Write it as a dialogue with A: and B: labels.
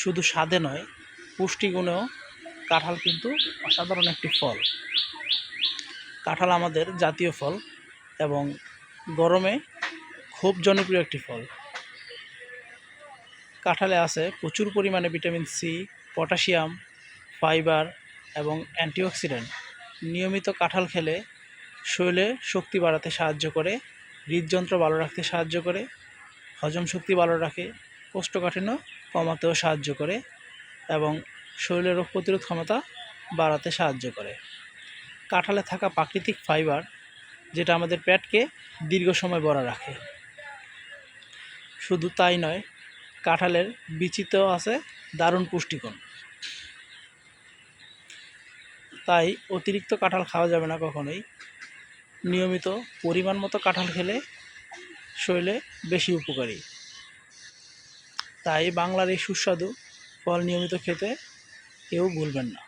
A: শুধু স্বাদে নয়, পুষ্টিগুণেও কাঁঠাল কিন্তু অসাধারণ একটি ফল। কাঁঠাল আমাদের জাতীয় ফল এবং গরমে খুব জনপ্রিয় একটি ফল। কাঁঠালে আছে প্রচুর পরিমাণে ভিটামিন সি, পটাশিয়াম, ফাইবার এবং অ্যান্টিঅক্সিডেন্ট। নিয়মিত কাঁঠাল খেলে শরীরে শক্তি বাড়াতে সাহায্য করে, হৃদযন্ত্র ভালো রাখতে সাহায্য করে, হজম শক্তি ভালো রাখে, কোষ্ঠকাঠিন্য কমাতেও সাহায্য করে এবং শরীরের রোগ প্রতিরোধ ক্ষমতা বাড়াতে সাহায্য করে। কাঁঠালে থাকা প্রাকৃতিক ফাইবার যেটা আমাদের পেটকে দীর্ঘ সময় ভরা রাখে। শুধু তাই নয়, কাঁঠালের বিচিতেও আছে দারুণ পুষ্টিগুণ। তাই অতিরিক্ত কাঁঠাল খাওয়া যাবে না কখনোই। নিয়মিত পরিমাণ মতো কাঁঠাল খেলে শরীরে বেশি উপকারী। তাই বাংলার এই সুস্বাদু ফল নিয়মিত খেতে কেউ ভুলবেন না।